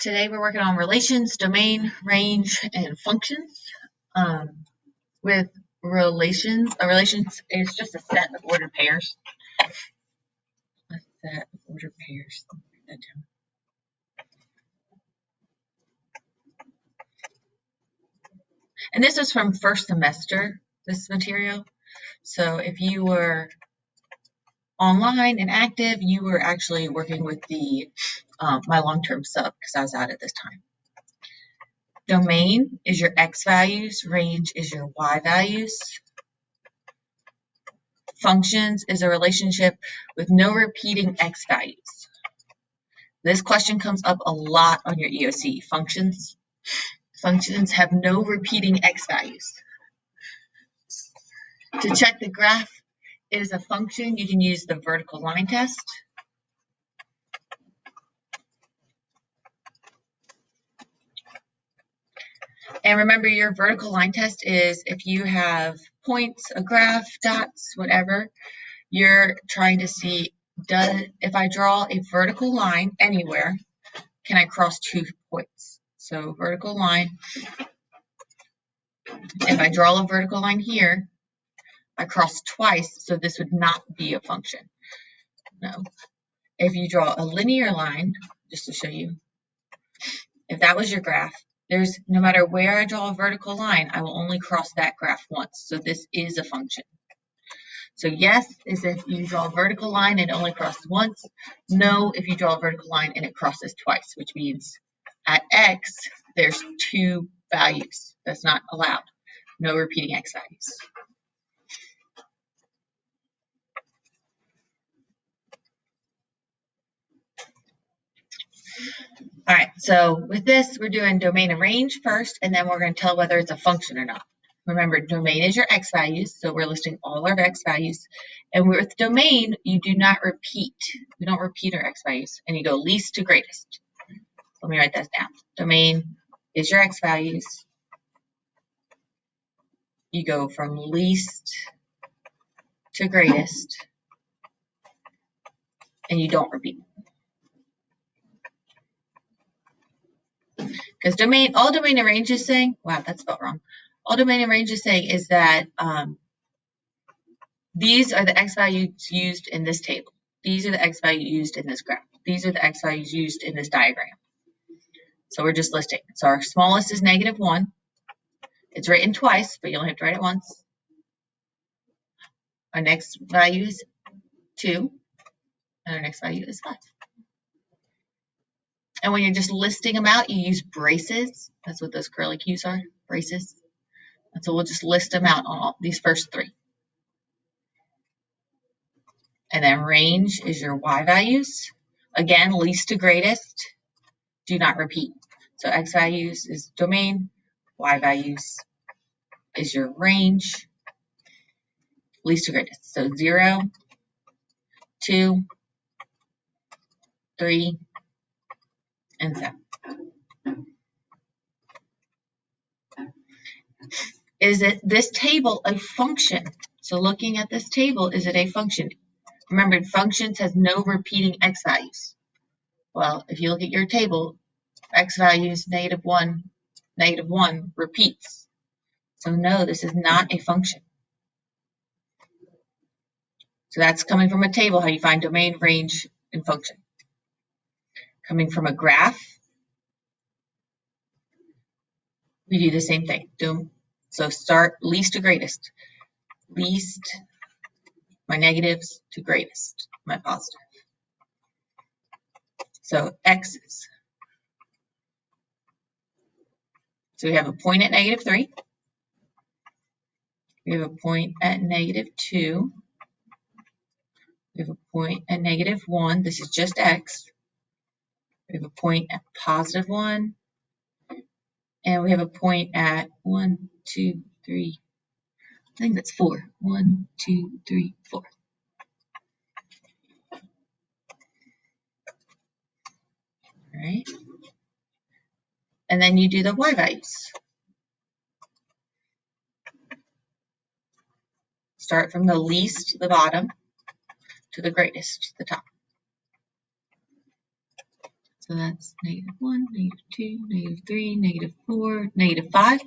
Today we're working on relations, domain, range, and functions. With relations, a relations is just a set of ordered pairs. A set of ordered pairs. Write that down. And this is from first semester, this material. So if you were online and active, you were actually working with the my long-term sub because I was out at this time. Domain is your x values, range is your y values. Functions is a relationship with no repeating x values. This question comes up a lot on your EOC. Functions have no repeating x values. To check the graph is a function, you can use the vertical line test. And remember, your vertical line test is if you have points, a graph, dots, whatever, you're trying to see, if I draw a vertical line anywhere, can I cross 2 points? So vertical line, if I draw a vertical line here, I cross twice, so this would not be a function. No. If you draw a linear line, just to show you, if that was your graph, there's no matter where I draw a vertical line, I will only cross that graph once. So this is a function. So yes is if you draw a vertical line and it only crosses once. No if you draw a vertical line and it crosses twice, which means at x, there's 2 values. That's not allowed. No repeating x values. All right, so with this, we're doing domain and range first, and then we're going to tell whether it's a function or not. Remember, domain is your x values, so we're listing all our x values. And with domain, you do not repeat. We don't repeat our x values, and you go least to greatest. Let me write that down. Domain is your x values. You go from least to greatest, and you don't repeat. Because all domain and range is saying, wow, that's spelled wrong. All domain and range is saying is that these are the x values used in this table. These are the x values used in this graph. These are the x values used in this diagram. So we're just listing. So our smallest is -1. It's written twice, but you only have to write it once. Our next value is 2, and our next value is 5. And when you're just listing them out, you use braces. That's what those curly Q's are, braces. And so we'll just list them out on all these first 3. And then range is your y values. Again, least to greatest. Do not repeat. So x values is domain, y values is your range, least to greatest. So 0, 2, 3, and 7. Is this table a function? So looking at this table, is it a function? Remember, functions has no repeating x values. Well, if you look at your table, x values -1 repeats. So no, this is not a function. So that's coming from a table, how you find domain, range, and function. Coming from a graph, we do the same thing. So start least to greatest. Least, my negatives, to greatest, my positive. So x's. So we have a point at -3. We have a point at -2. We have a point at -1. This is just x. We have a point at +1. And we have a point at 1, 2, 3. I think that's 4. 1, 2, 3, 4. All right. And then you do the y values. Start from the least, the bottom, to the greatest, the top. So that's -1, -2, -3, -4, -5.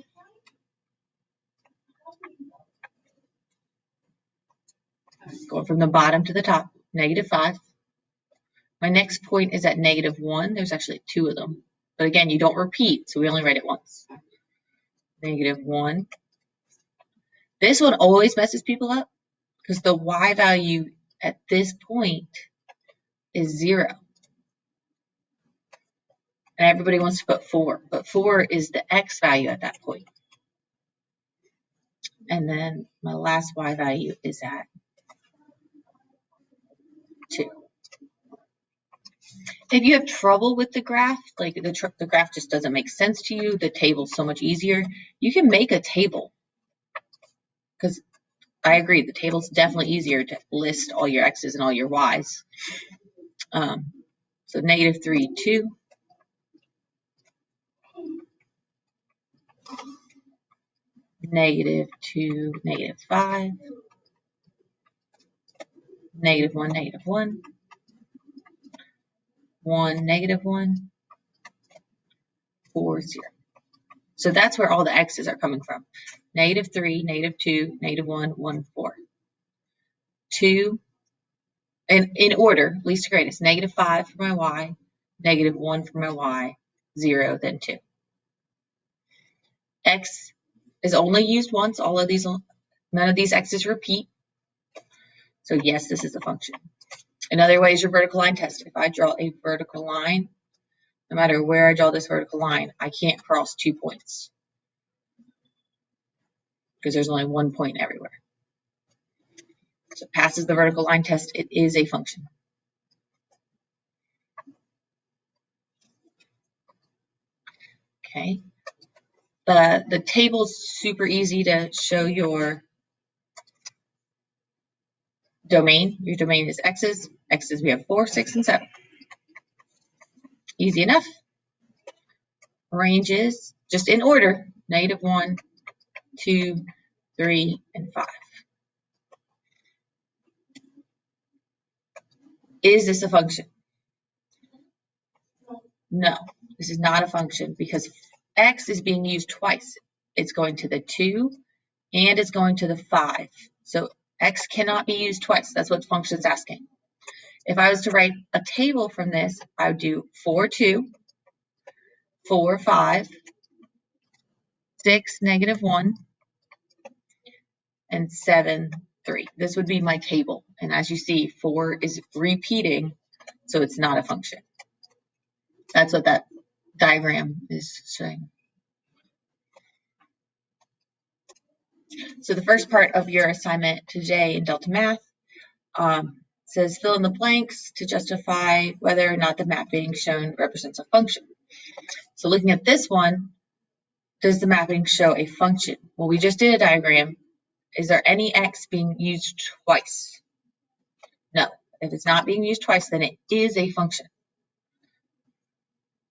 Going from the bottom to the top, -5. My next point is at -1. There's actually 2 of them. But again, you don't repeat, so we only write it once. -1. This one always messes people up because the y value at this point is 0. And everybody wants to put 4, but 4 is the x value at that point. And then my last y value is at 2. If you have trouble with the graph, like the graph just doesn't make sense to you, the table's so much easier, you can make a table. Because I agree, the table's definitely easier to list all your x's and all your y's. So -3, 2. -2, -5. -1, -1. 1, -1. 4, 0. So that's where all the x's are coming from. -3, -2, -1, 1, 4. 2, and in order, least to greatest, -5 for my y, -1 for my y, 0, then 2. X is only used once. All of these, none of these x's repeat. So yes, this is a function. Another way is your vertical line test. If I draw a vertical line, no matter where I draw this vertical line, I can't cross 2 points because there's only 1 point everywhere. So it passes the vertical line test. It is a function. Okay. The table's super easy to show your domain. Your domain is x's. X's we have 4, 6, and 7. Easy enough. Ranges, just in order, -1, 2, 3, and 5. Is this a function? No, this is not a function because x is being used twice. It's going to the 2 and it's going to the 5. So x cannot be used twice. That's what the function's asking. If I was to write a table from this, I would do 4, 2, 4, 5, 6, -1, and 7, 3. This would be my table. And as you see, 4 is repeating, so it's not a function. That's what that diagram is showing. So the first part of your assignment today in DeltaMath says fill in the blanks to justify whether or not the mapping shown represents a function. So looking at this one, does the mapping show a function? Well, we just did a diagram. Is there any x being used twice? No. If it's not being used twice, then it is a function.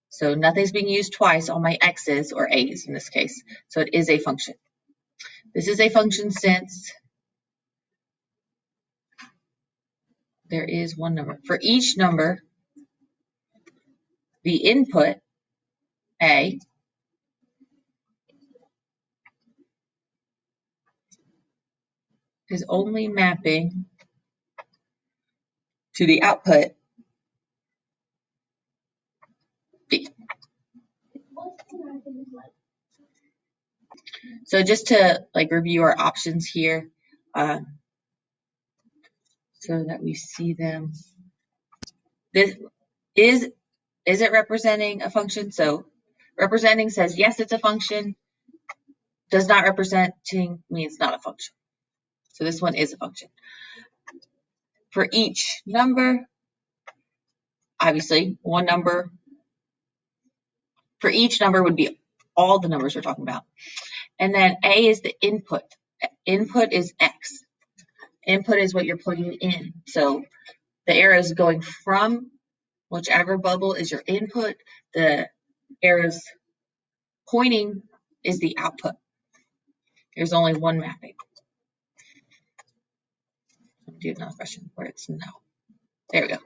So nothing's being used twice, all my x's, or a's in this case. So it is a function. This is a function since there is one number. For each number, the input, a, is only mapping to the output, b. So just to review our options here, so that we see them. This is it representing a function? So representing says yes, it's a function. Does not representing means not a function. So this one is a function. For each number, obviously one number. For each number would be all the numbers we're talking about. And then A is the input. Input is X. Input is what you're plugging in. So the arrows going from whichever bubble is your input, the arrows pointing is the output. There's only one mapping. Let me do another question where it's no. There we go.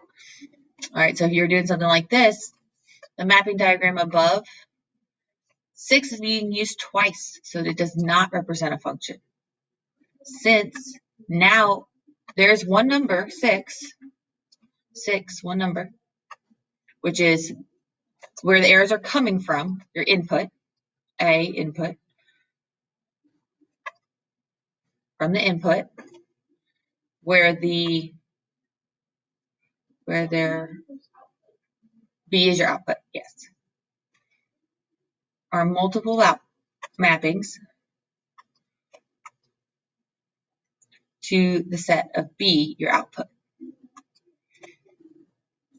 All right, so if you're doing something like this, the mapping diagram above, 6 is being used twice, so it does not represent a function. Since now there's one number, 6, one number, which is where the errors are coming from, your input, A input, from the input, where their B is your output, yes. Are multiple mappings to the set of B, your output.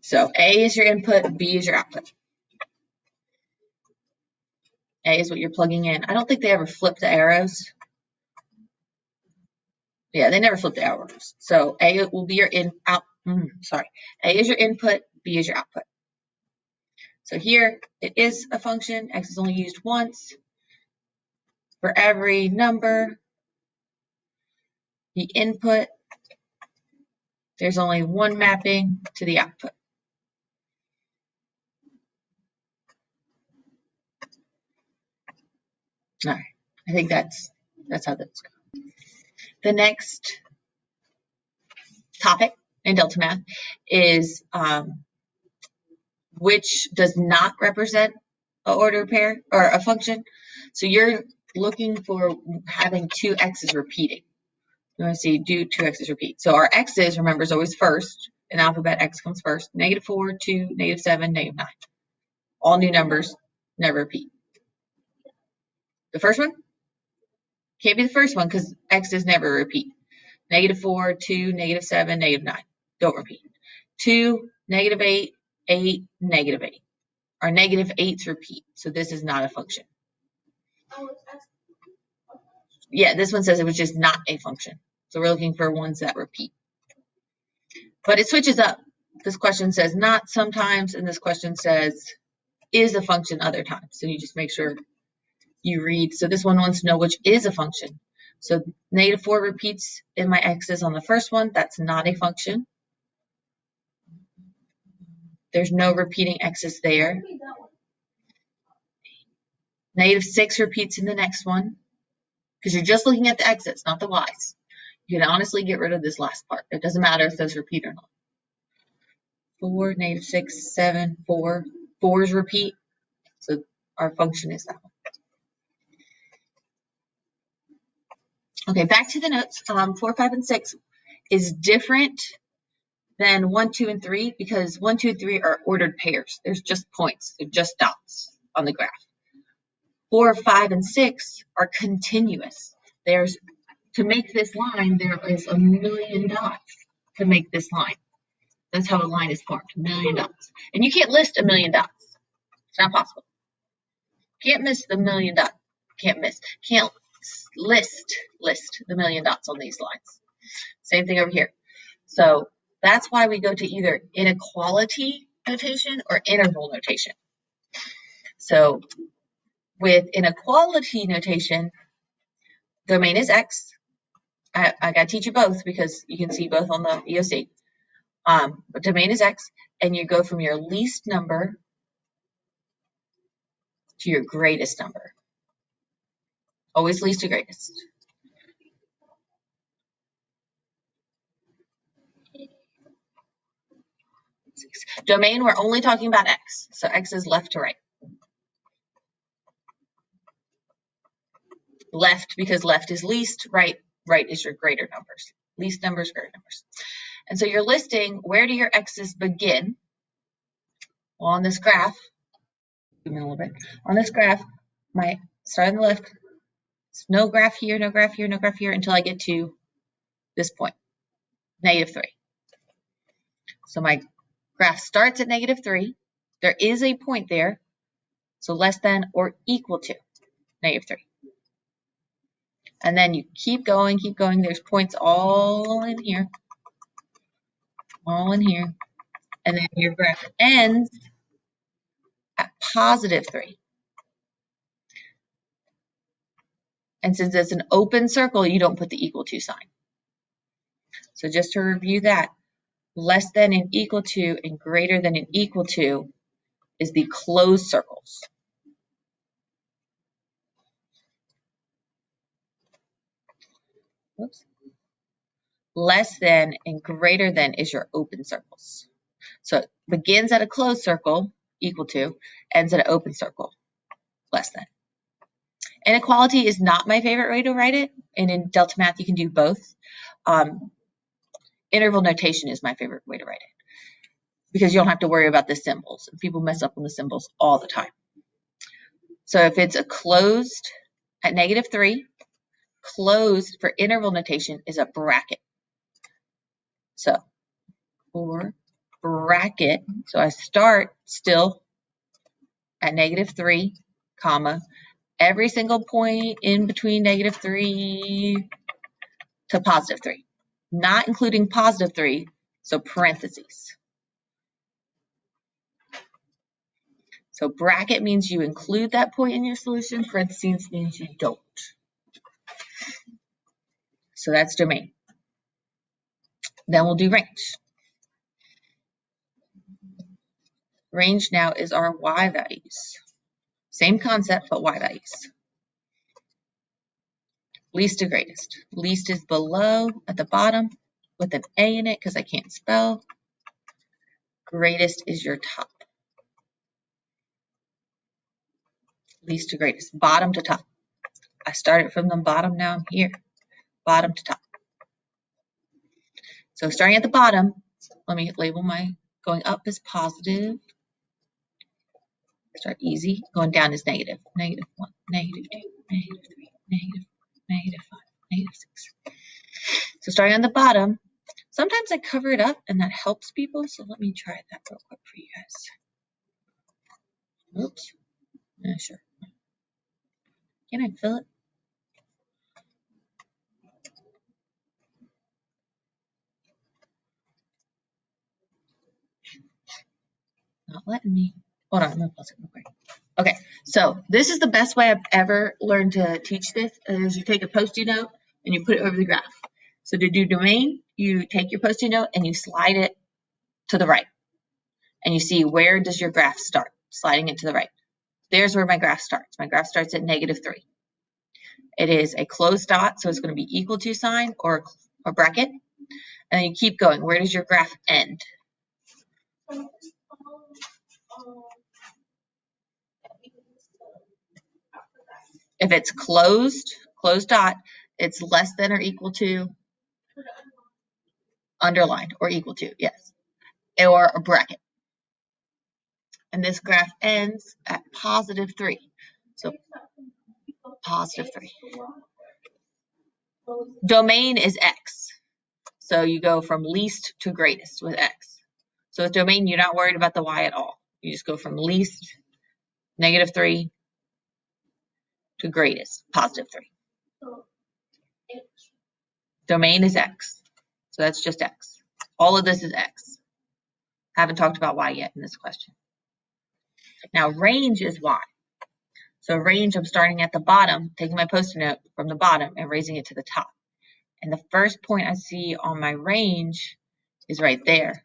So A is your input, B is your output. A is what you're plugging in. I don't think they ever flip the arrows. Yeah, they never flip the arrows. So A will be your A is your input, B is your output. So here it is a function. X is only used once. For every number, the input, there's only one mapping to the output. All right, I think that's how that's going. The next topic in DeltaMath is which does not represent an ordered pair or a function. So you're looking for having 2 x's repeating. You want to see do 2 x's repeat. So our x's, remember, is always first. In alphabet, x comes first. -4, 2, -7, -9. All new numbers never repeat. The first one can't be the first one because x's never repeat. -4, 2, -7, -9. Don't repeat. 2, -8, 8, -8. Our -8s repeat. So this is not a function. Yeah, this one says it was just not a function. So we're looking for ones that repeat. But it switches up. This question says not sometimes, and this question says is a function other times. So you just make sure you read. So this one wants to know which is a function. So -4 repeats in my x's on the first one. That's not a function. There's no repeating x's there. -6 repeats in the next one because you're just looking at the x's, not the y's. You can honestly get rid of this last part. It doesn't matter if those repeat or not. 4, -6, 7, 4. 4's repeat. So our function is that one. Okay, back to the notes. 4, 5, and 6 is different than 1, 2, and 3 because 1, 2, and 3 are ordered pairs. There's just points. They're just dots on the graph. 4, 5, and 6 are continuous. To make this line, there is a million dots to make this line. That's how a line is formed, a million dots. And you can't list a million dots. It's not possible. Can't miss the million dots. Can't list the million dots on these lines. Same thing over here. So that's why we go to either inequality notation or interval notation. So with inequality notation, domain is x. I got to teach you both because you can see both on the EOC. But domain is x, and you go from your least number to your greatest number. Always least to greatest. Domain, we're only talking about x. So x is left to right. Left because left is least, right is your greater numbers. Least numbers, greater numbers. And so you're listing where do your x's begin? Well, on this graph, zoom in a little bit. On this graph, start on the left. It's no graph here, no graph here, no graph here until I get to this point, -3. So my graph starts at -3. There is a point there, so less than or equal to -3. And then you keep going, keep going. There's points all in here. All in here. And then your graph ends at +3. And since it's an open circle, you don't put the equal to sign. So just to review that, less than and equal to and greater than and equal to is the closed circles. Oops. Less than and greater than is your open circles. So it begins at a closed circle, equal to, ends at an open circle, less than. Inequality is not my favorite way to write it, and in DeltaMath you can do both. Interval notation is my favorite way to write it because you don't have to worry about the symbols. People mess up on the symbols all the time. So if it's a closed at -3, closed for interval notation is a bracket. So for bracket, so I start still at -3, comma, every single point in between -3 to +3, not including +3, so parentheses. So bracket means you include that point in your solution, parentheses means you don't. So that's domain. Then we'll do range. Range now is our y values. Same concept, but y values. Least to greatest. Least is below at the bottom with an A in it because I can't spell. Greatest is your top. Least to greatest, bottom to top. I started from the bottom, now I'm here. Bottom to top. So starting at the bottom, let me label my going up as positive. Start easy. Going down is negative. -1, -2, -3, -4, -5, -6. So starting on the bottom, sometimes I cover it up and that helps people. So let me try that real quick for you guys. Oops. Yeah, sure. Can I fill it? Not letting me. Hold on, I'm gonna pause it real quick. Okay, so this is the best way I've ever learned to teach this is you take a Post-it note and you put it over the graph. So to do domain, you take your Post-it note and you slide it to the right. And you see where does your graph start, sliding it to the right. There's where my graph starts. My graph starts at -3. It is a closed dot, so it's going to be equal to sign or a bracket. And then you keep going. Where does your graph end? If it's closed dot, it's less than or equal to, underlined, or equal to, yes, or a bracket. And this graph ends at +3. So +3. Domain is X. So you go from least to greatest with X. So with domain, you're not worried about the Y at all. You just go from least, -3, to greatest, +3. Domain is X. So that's just X. All of this is X. Haven't talked about Y yet in this question. Now range is Y. So range, I'm starting at the bottom, taking my Post-it note from the bottom and raising it to the top. And the first point I see on my range is right there.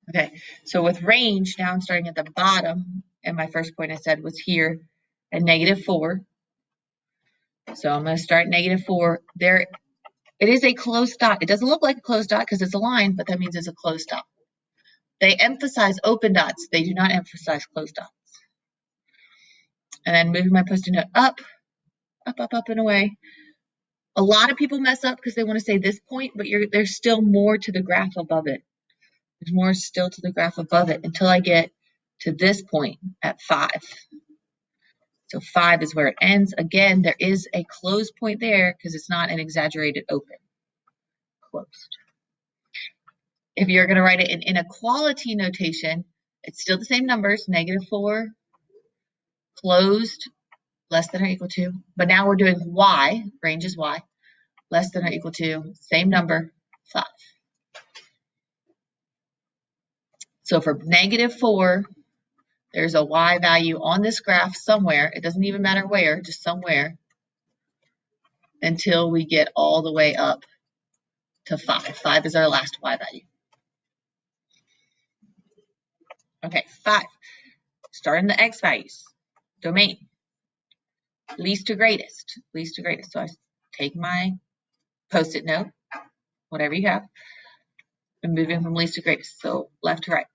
Okay, so with range, now I'm starting at the bottom, and my first point I said was here at -4. So I'm going to start -4. There, it is a closed dot. It doesn't look like a closed dot because it's a line, but that means it's a closed dot. They emphasize open dots. They do not emphasize closed dots. And then moving my Post-it note up, and away. A lot of people mess up because they want to say this point, but there's still more to the graph above it. There's more still to the graph above it until I get to this point at 5. So 5 is where it ends. Again, there is a closed point there because it's not an exaggerated open. Closed. If you're going to write it in inequality notation, it's still the same numbers, -4, closed, less than or equal to. But now we're doing Y, range is Y, less than or equal to, same number, 5. So for -4, there's a Y value on this graph somewhere. It doesn't even matter where, just somewhere, until we get all the way up to 5. 5 is our last Y value. Okay, 5. Start in the x values. Domain. Least to greatest. Least to greatest. So I take my post-it note, whatever you have, and move in from least to greatest. So left to right.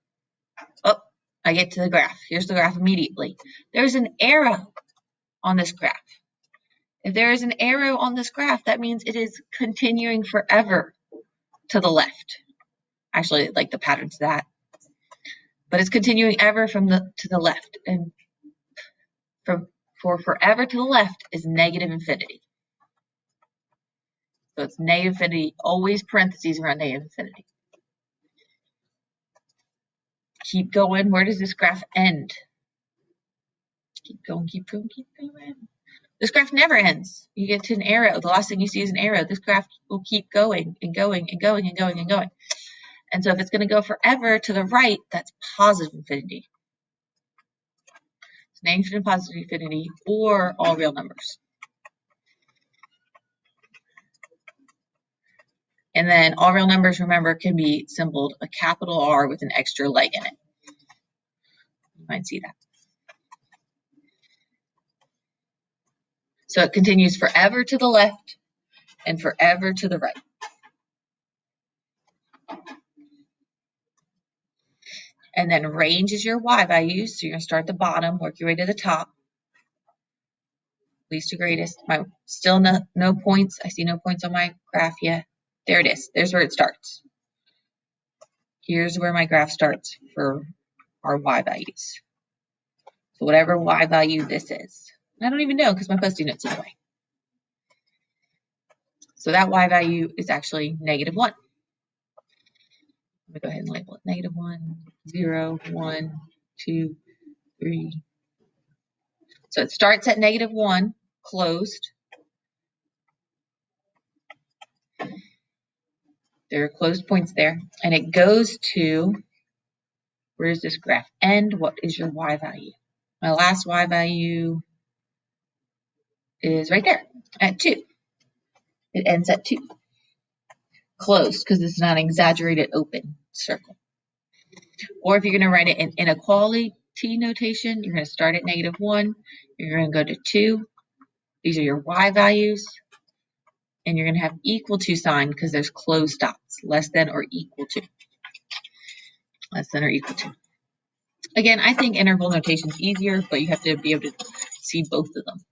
Oh, I get to the graph. Here's the graph immediately. There's an arrow on this graph. If there is an arrow on this graph, that means it is continuing forever to the left. Actually, like the pattern's that. But it's continuing ever to the left. And for forever to the left is negative infinity. So it's negative infinity, always parentheses around negative infinity. Keep going. Where does this graph end? Keep going, keep going, keep going. This graph never ends. You get to an arrow. The last thing you see is an arrow. This graph will keep going and going and going and going and going. And so if it's going to go forever to the right, that's positive infinity. It's negative and positive infinity or all real numbers. And then all real numbers, remember, can be symboled a capital R with an extra leg in it. You might see that. So it continues forever to the left and forever to the right. And then range is your y values. So you're going to start at the bottom, work your way to the top. Least to greatest. Still no points. I see no points on my graph yet. There it is. There's where it starts. Here's where my graph starts for our y values. So whatever y value this is. I don't even know because my Post-it note's in the way. So that y value is actually -1. I'm going to go ahead and label it -1, 0, 1, 2, 3. So it starts at -1, closed. There are closed points there. And it goes to, where does this graph end? What is your y value? My last y value is right there at 2. It ends at 2. Closed, because it's not an exaggerated open circle. Or if you're going to write it in inequality notation, you're going to start at -1. You're going to go to 2. These are your y values. And you're going to have equal to sign because there's closed dots, less than or equal to. Less than or equal to. Again, I think interval notation is easier, but you have to be able to see both of them.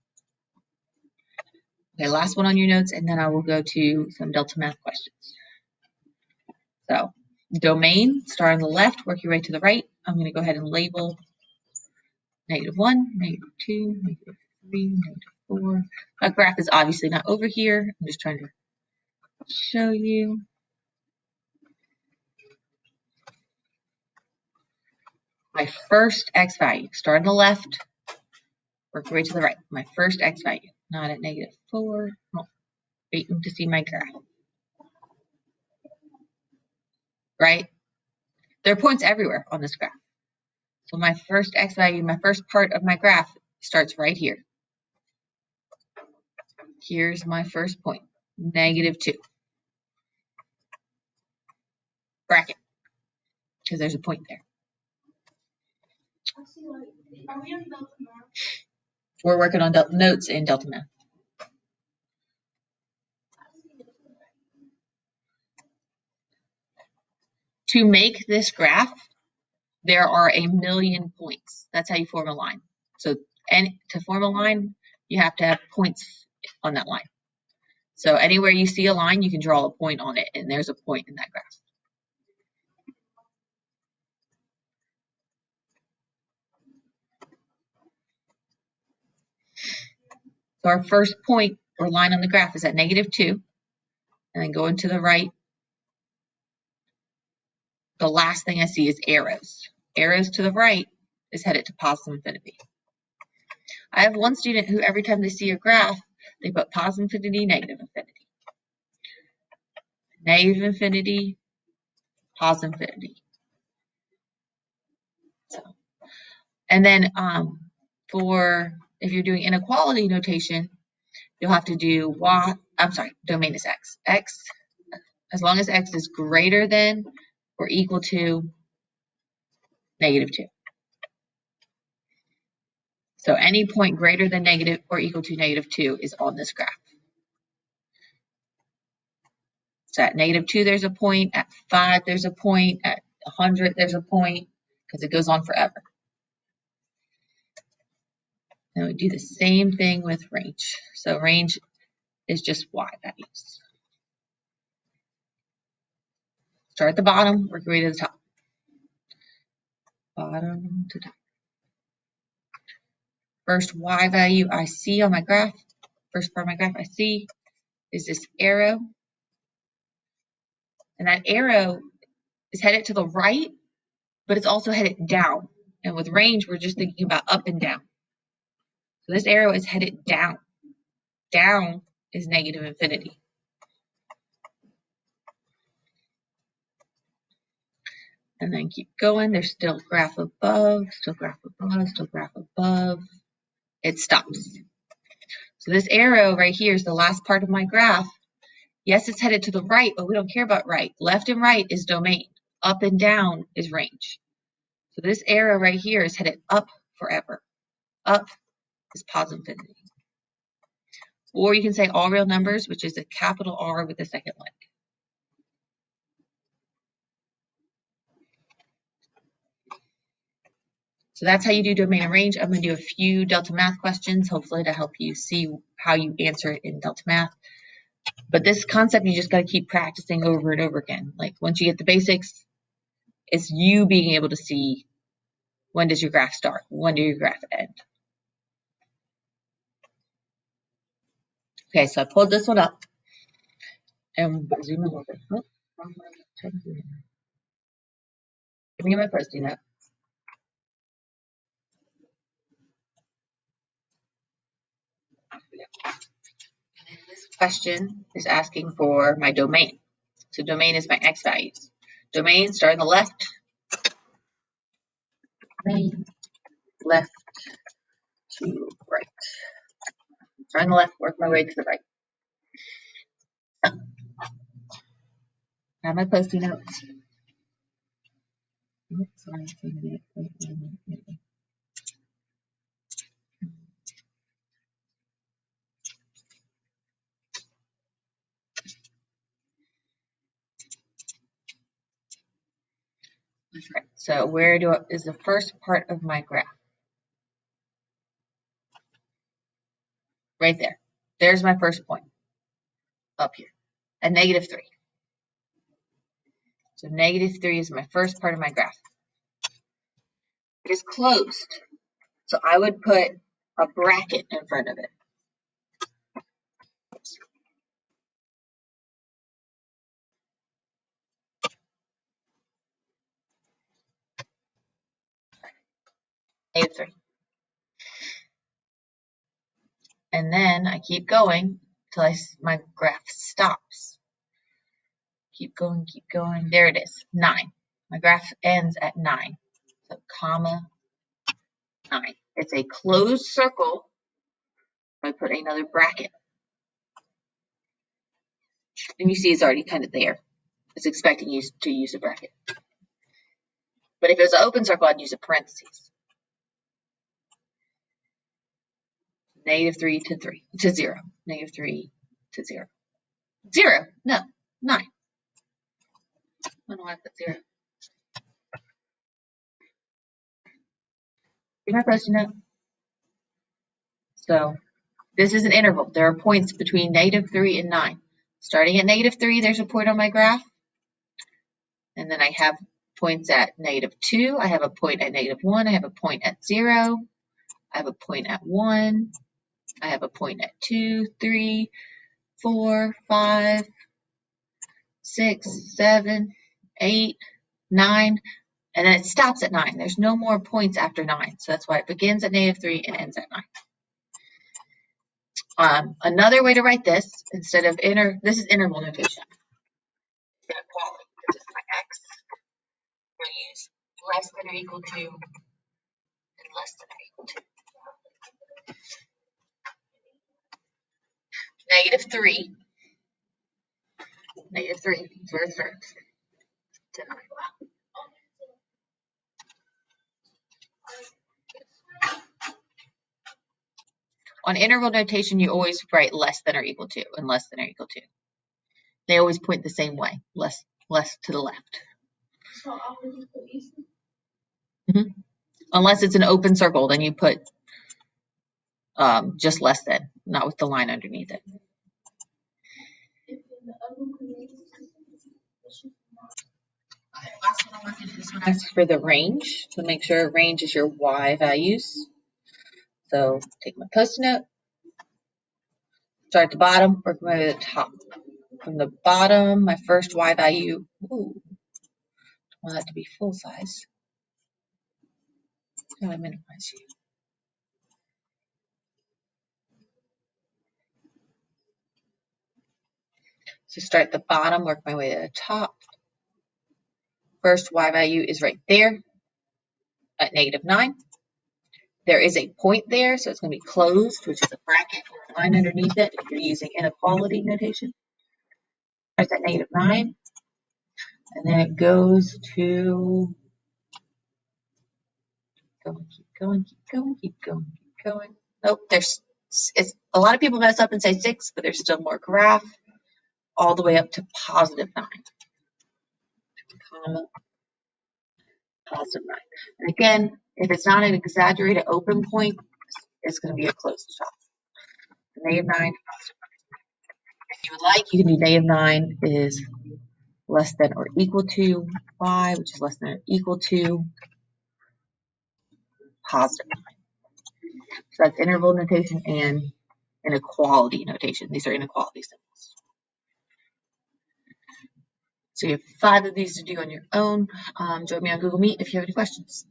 Okay, last one on your notes, and then I will go to some DeltaMath questions. So, domain, start on the left, work your way to the right. I'm going to go ahead and label -1, -2, -3, -4. My graph is obviously not over here. I'm just trying to show you. My first x value, start on the left, work your way to the right. My first x value, not at -4. Oh, waiting to see my graph. Right? There are points everywhere on this graph. So my first x value, my first part of my graph starts right here. Here's my first point, -2. Bracket, because there's a point there. Are we on DeltaMath? We're working on notes in DeltaMath. To make this graph, there are a million points. That's how you form a line. So, and to form a line, you have to have points on that line. So anywhere you see a line, you can draw a point on it, and there's a point in that graph. So our first point or line on the graph is at -2, and then going to the right, the last thing I see is arrows. Arrows to the right is headed to positive infinity. I have one student who every time they see a graph, they put positive infinity, negative infinity. Negative infinity, positive infinity. So, and then for if you're doing inequality notation, you'll have to do domain is x. X, as long as x is greater than or equal to -2. So any point greater than negative or equal to -2 is on this graph. So at -2, there's a point. At 5, there's a point. At 100, there's a point, because it goes on forever. And we do the same thing with range. So range is just y values. Start at the bottom, work your way to the top. Bottom to top. First y value I see on my graph, first part of my graph I see is this arrow. And that arrow is headed to the right, but it's also headed down. And with range, we're just thinking about up and down. So this arrow is headed down. Down is negative infinity. And then keep going. There's still graph above, still graph above, still graph above. It stops. So this arrow right here is the last part of my graph. Yes, it's headed to the right, but we don't care about right. Left and right is domain. Up and down is range. So this arrow right here is headed up forever. Up is positive infinity. Or you can say all real numbers, which is a capital R with a second leg. So that's how you do domain and range. I'm going to do a few DeltaMath questions, hopefully to help you see how you answer it in DeltaMath. But this concept, you just got to keep practicing over and over again. Like once you get the basics, it's you being able to see when does your graph start, when does your graph end. Okay, so I pulled this one up and zoom in a little bit. Oh, let me get my Post-it note. This question is asking for my domain. So domain is my x values. Domain, start on the left. Left to right. Start on the left, work my way to the right. I have my Post-it notes. Oops, That's right. So where is the first part of my graph? Right there. There's my first point. Up here. At -3. So -3 is my first part of my graph. It is closed. So I would put a bracket in front of it. -3. And then I keep going till my graph stops. Keep going, keep going. There it is, 9. My graph ends at 9. So comma 9. It's a closed circle. I put another bracket. And you see it's already kind of there. It's expecting you to use a bracket. But if it was an open circle, I'd use a parentheses. -3 to 3 to 0. -3 to 0. 0. No. 9. I don't know why I put 0. Am I Post-it note? So this is an interval. There are points between -3 and 9. Starting at -3, there's a point on my graph. And then I have points at -2. I have a point at -1. I have a point at 0. I have a point at 1. I have a point at 2, 3, 4, 5, 6, 7, 8, 9. And then it stops at 9. There's no more points after 9. So that's why it begins at -3 and ends at 9. Another way to write this, instead of this is interval notation. Inequality, this is my x. We'll use less than or equal to and less than or equal to. -3. -3 is where it starts. To 9. On interval notation, you always write less than or equal to and less than or equal to. They always point the same way, less to the left. So I would just put east. Unless it's an open circle, then you put just less than, not with the line underneath it. If in the other one, Last one I'm working this one asks for the range. So make sure range is your y values. So take my post-it note, start at the bottom, work my way to the top. From the bottom, my first y value, ooh, I want that to be full size. How do I minimize you? So start at the bottom, work my way to the top. First y value is right there at -9. There is a point there, so it's going to be closed, which is a bracket or a line underneath it if you're using inequality notation. Starts at -9, and then it goes to keep going. Nope, there's a lot of people mess up and say 6, but there's still more graph all the way up to +9. Comma, +9. And again, if it's not an exaggerated open point, it's going to be a closed shop. -9. If you would like, you can do -9 is less than or equal to y, which is less than or equal to +9. So that's interval notation and inequality notation. These are inequality symbols. So you have 5 of these to do on your own. Join me on Google Meet if you have any questions.